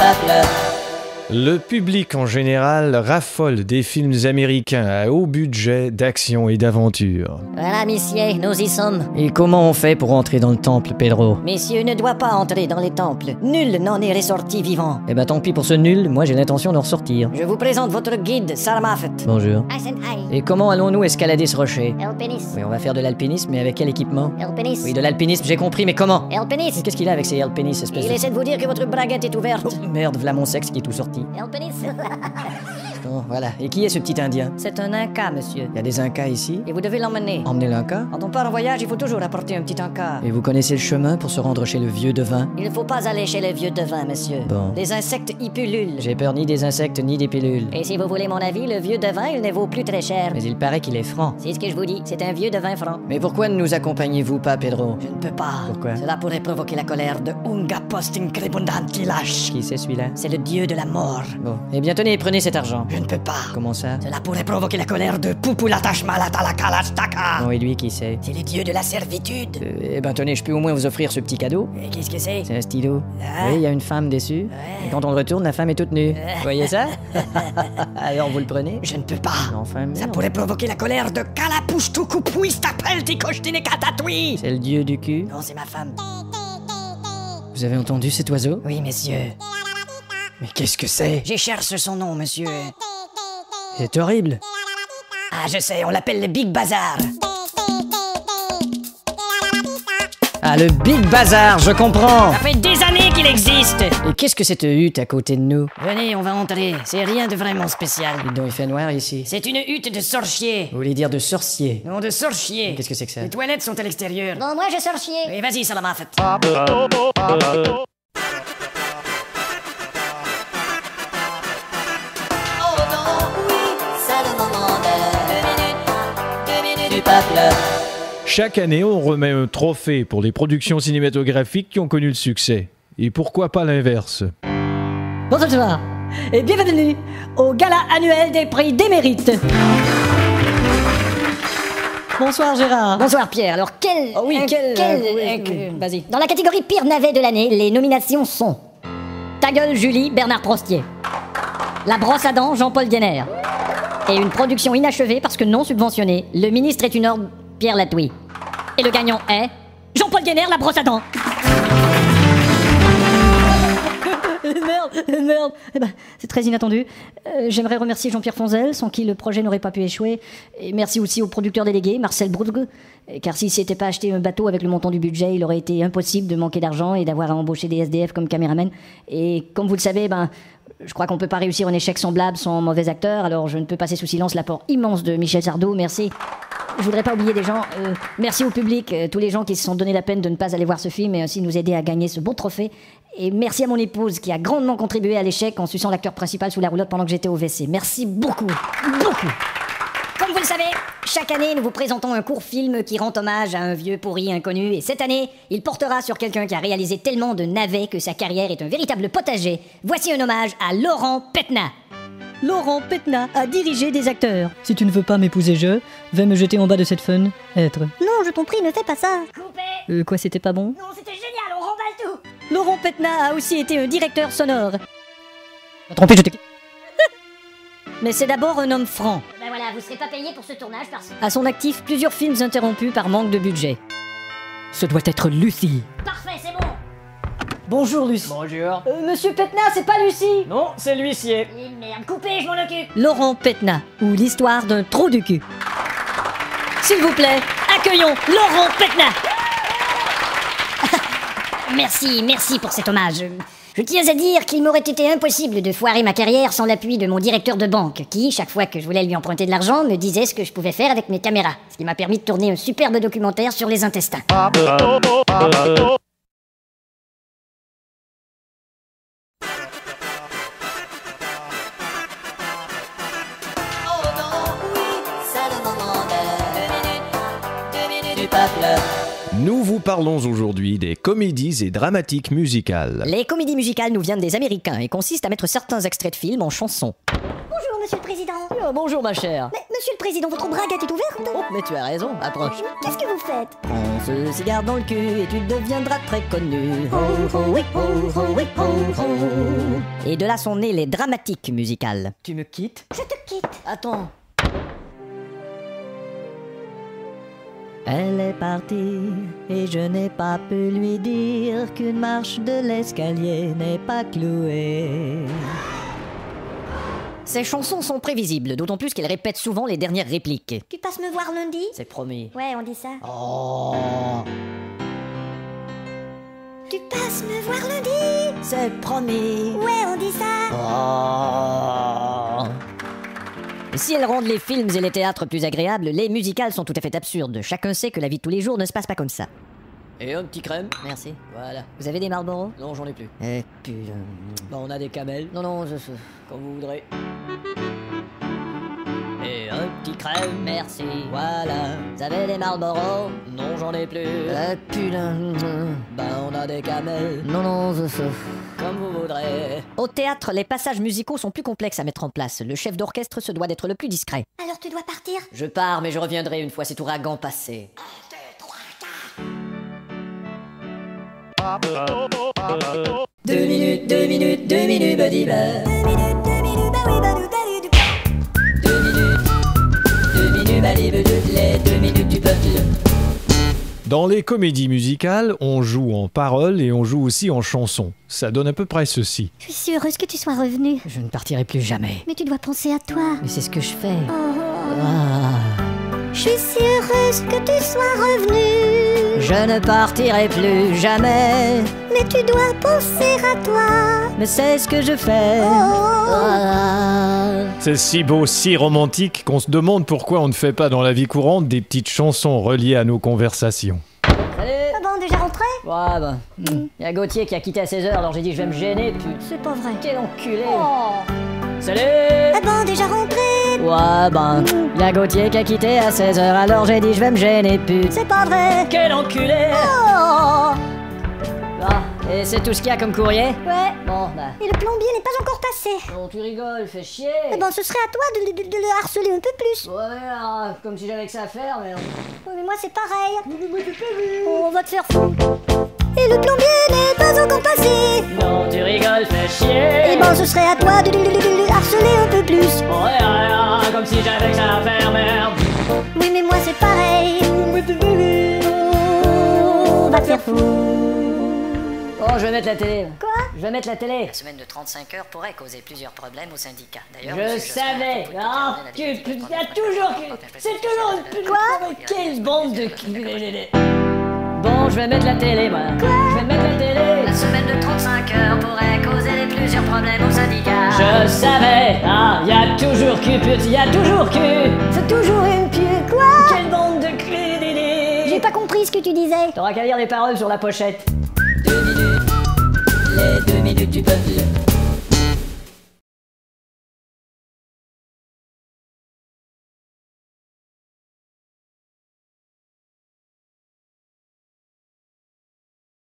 peuple. Le public en général raffole des films américains à haut budget d'action et d'aventure. Voilà, messieurs, nous y sommes. Et comment on fait pour entrer dans le temple, Pedro? Messieurs ne doit pas entrer dans les temples. Nul n'en est ressorti vivant. Eh ben tant pis pour ce nul, moi j'ai l'intention d'en ressortir. Je vous présente votre guide, Sarah Moffat. Bonjour. Eisenheim. Et comment allons-nous escalader ce rocher? Alpinisme. Oui, on va faire de l'alpinisme, mais avec quel équipement? Alpinisme. Oui, de l'alpinisme, j'ai compris, mais comment? Mais Alpinisme. qu'est-ce qu'il a avec ces alpinistes, espèce Il de... essaie de vous dire que votre braguette est ouverte. Oh, merde, v'là mon sexe qui est tout sorti. Alpinisme. Bon, voilà. Et qui est ce petit indien? C'est un Inca, monsieur. Il y a des Incas ici? Et vous devez l'emmener. Emmenez l'Inca? Quand on part en voyage, il faut toujours apporter un petit Inca. Et vous connaissez le chemin pour se rendre chez le vieux devin? Il ne faut pas aller chez les vieux devins, monsieur. Bon. Les insectes y pullulent. J'ai peur ni des insectes ni des pilules. Et si vous voulez mon avis, le vieux devin, il ne vaut plus très cher. Mais il paraît qu'il est franc. C'est ce que je vous dis, c'est un vieux devin franc. Mais pourquoi ne nous accompagnez-vous pas, Pedro? Je ne peux pas. Pourquoi? Cela pourrait provoquer la colère de Unga Posting Cribundantilash. Qui c'est celui-là? C'est le dieu de la mort. Bon. Eh bien, tenez, prenez cet argent. Je ne peux pas. Comment ça? Cela pourrait provoquer la colère de Pupulatasmalatalakalashtaka. Bon, et lui, qui c'est? C'est le dieu de la servitude. Eh ben, tenez, je peux au moins vous offrir ce petit cadeau. Et qu'est-ce que c'est? C'est un stylo. Ah. Oui, il y a une femme dessus. Et quand on le retourne, la femme est toute nue. Vous voyez ça? Alors, vous le prenez? Je ne peux pas. Enfin, Ça merde. pourrait provoquer la colère de Kalapushtukupouistapeltikoshtinekatatui. C'est le dieu du cul. Non, c'est ma femme. Vous avez entendu cet oiseau? Oui, messieurs. Mais qu'est-ce que c'est? J'écherche son nom, monsieur. C'est horrible. Ah, je sais, on l'appelle le Big Bazar. Ah, le Big Bazar, je comprends. Ça fait des années qu'il existe. Et qu'est-ce que cette hutte à côté de nous? Venez, on va entrer. C'est rien de vraiment spécial. Dites donc, il fait noir ici. C'est une hutte de sorcier. Vous voulez dire de sorcier? Non, de sorcier. Qu'est-ce que c'est que ça? Les toilettes sont à l'extérieur. Bon, moi je sors chier. Et vas-y, Salama, faites. Oh non, oui, c'est le moment de 2 minutes du peuple. Chaque année, on remet un trophée pour les productions cinématographiques qui ont connu le succès. Et pourquoi pas l'inverse? Bonsoir et bienvenue au gala annuel des prix d'émérite. Bonsoir Gérard. Bonsoir Pierre. Alors quel... oui, Vas-y. Dans la catégorie pire navet de l'année, les nominations sont Ta gueule Julie, Bernard Prostier. La brosse à dents, Jean-Paul Guénère. Et une production inachevée parce que non subventionnée, Le ministre est une orgue, Pierre Latouille. Et le gagnant est... Jean-Paul Guénère, la brosse à dents. Merde. Eh ben, c'est très inattendu. J'aimerais remercier Jean-Pierre Fonzel, sans qui le projet n'aurait pas pu échouer. Et merci aussi au producteur délégué, Marcel Broudg. Car s'il s'était pas acheté un bateau avec le montant du budget, il aurait été impossible de manquer d'argent et d'avoir à embaucher des SDF comme caméraman. Et comme vous le savez, je crois qu'on peut pas réussir un échec semblable sans mauvais acteur, alors je ne peux passer sous silence l'apport immense de Michel Sardou, merci. Je voudrais pas oublier des gens, merci au public, tous les gens qui se sont donné la peine de ne pas aller voir ce film et ainsi nous aider à gagner ce beau trophée. Et merci à mon épouse qui a grandement contribué à l'échec en suçant l'acteur principal sous la roulotte pendant que j'étais au WC. Merci beaucoup, beaucoup. Comme vous le savez, chaque année nous vous présentons un court film qui rend hommage à un vieux pourri inconnu et cette année, il portera sur quelqu'un qui a réalisé tellement de navets que sa carrière est un véritable potager. Voici un hommage à Laurent Petna. Laurent Petna a dirigé des acteurs. Si tu ne veux pas m'épouser, je vais me jeter en bas de cette fenêtre. Non, je t'en prie, ne fais pas ça. Coupé. Quoi, c'était pas bon? Non, c'était génial, on remballe tout. Laurent Petna a aussi été un directeur sonore. Trompé, je te... Mais c'est d'abord un homme franc. Ben voilà, vous serez pas payé pour ce tournage parce que... À son actif, plusieurs films interrompus par manque de budget. Ce doit être Lucie. Parfait, c'est bon. Bonjour Lucie. Bonjour. Monsieur Petna, c'est pas Lucie. Non, c'est l'huissier. Et merde, coupé, je m'en occupe. Laurent Petna, ou l'histoire d'un trou du cul. S'il vous plaît, accueillons Laurent Petna. Merci pour cet hommage. Je tiens à dire qu'il m'aurait été impossible de foirer ma carrière sans l'appui de mon directeur de banque, qui, chaque fois que je voulais lui emprunter de l'argent, me disait ce que je pouvais faire avec mes caméras, ce qui m'a permis de tourner un superbe documentaire sur les intestins. Oh non, oui, c'est le moment de 2 minutes du peuple. Nous vous parlons aujourd'hui des comédies et dramatiques musicales. Les comédies musicales nous viennent des Américains et consistent à mettre certains extraits de films en chansons. Bonjour Monsieur le Président. Oh, bonjour, ma chère. Mais, Monsieur le Président, votre braguette est ouverte? Oh, mais tu as raison, approche. Qu'est-ce que vous faites? Prends ce cigare dans le cul et tu deviendras très connu. Ho, ho, oui, ho, ho, oui, ho, ho. Et de là sont nées les dramatiques musicales. Tu me quittes? Je te quitte. Attends. Elle est partie et je n'ai pas pu lui dire qu'une marche de l'escalier n'est pas clouée. Ces chansons sont prévisibles, d'autant plus qu'elles répètent souvent les dernières répliques. Tu passes me voir lundi? C'est promis. Ouais, on dit ça. Oh, Tu passes me voir lundi? c'est promis. Ouais, on dit ça. Oh. Si elles rendent les films et les théâtres plus agréables, les musicales sont tout à fait absurdes. Chacun sait que la vie de tous les jours ne se passe pas comme ça. Et un petit crème. Merci. Voilà. Vous avez des Marlboro? Non, j'en ai plus. Eh putain. Bah, on a des camels. Non, non, comme vous voudrez. Et un petit crème. Merci. Voilà. Vous avez des Marlboro? Non, j'en ai plus. Eh putain. Bah, on a des camels. Non, non, comme vous voudrez. Au théâtre, les passages musicaux sont plus complexes à mettre en place. Le chef d'orchestre se doit d'être le plus discret. Alors tu dois partir? Je pars, mais je reviendrai une fois cet ouragan passé. 2 minutes, 2 minutes, 2 minutes, buddy bear. 2 minutes, 2 minutes, bah oui, bah 2 minutes, 2 minutes, buddy bear, les 2 minutes du peuple. Dans les comédies musicales, on joue en paroles et on joue aussi en chansons. Ça donne à peu près ceci. Je suis si heureuse que tu sois revenu. Je ne partirai plus jamais. Mais tu dois penser à toi. Mais c'est ce que je fais. Oh. Ah. Je suis si heureuse que tu sois revenu. Je ne partirai plus jamais. Mais tu dois penser à toi. Mais c'est ce que je fais. Oh. Ah. C'est si beau, si romantique qu'on se demande pourquoi on ne fait pas dans la vie courante des petites chansons reliées à nos conversations. Salut. Ah bon, déjà rentré? Ouais, bah. Y a Gauthier qui a quitté à 16h, alors j'ai dit je vais me gêner, putain. C'est pas vrai. Quel enculé. Oh. Salut. Ah bon, déjà rentré? Ouais, ben, y'a Gauthier qui a quitté à 16h, alors j'ai dit je vais me gêner, pute. C'est pas vrai. Quel enculé. Oh. Ah, et c'est tout ce qu'il y a comme courrier? Ouais. Bon, bah. Et le plombier n'est pas encore passé. Bon, tu rigoles, fais chier. Eh ben, ce serait à toi de le harceler un peu plus. Ouais, alors, comme si j'avais que ça à faire, mais... Oui, mais moi, c'est pareil. On va te faire fou. Et le plombier n'est pas encore passé. Non, tu rigoles, fais chier. Eh ben, ce serait à toi de le harceler un peu plus. Ouais, comme si j'avais que ça à faire, merde. Oui, mais moi, c'est pareil. On va te faire fou. Oh, je vais mettre la télé. Quoi? Je vais mettre la télé. La semaine de 35 heures pourrait causer plusieurs problèmes au syndicat. D'ailleurs, Je monsieur Jospin savais. a propos de Ah, terminer la tu, directive y a des toujours... problèmes. C'est toujours une pute. Quoi? Quelle bande de... Bon, je vais mettre la télé, moi. Quoi? Je vais mettre la télé. La semaine de 35 heures pourrait causer plusieurs problèmes au syndicat. Je savais. Ah, y a toujours cul, pute. Y a toujours cul. C'est toujours une pute. Quoi? Quelle bande de cul, Dédé. J'ai pas compris ce que tu disais. T'auras qu'à lire les paroles sur la pochette. 2 minutes. Les 2 minutes du peuple.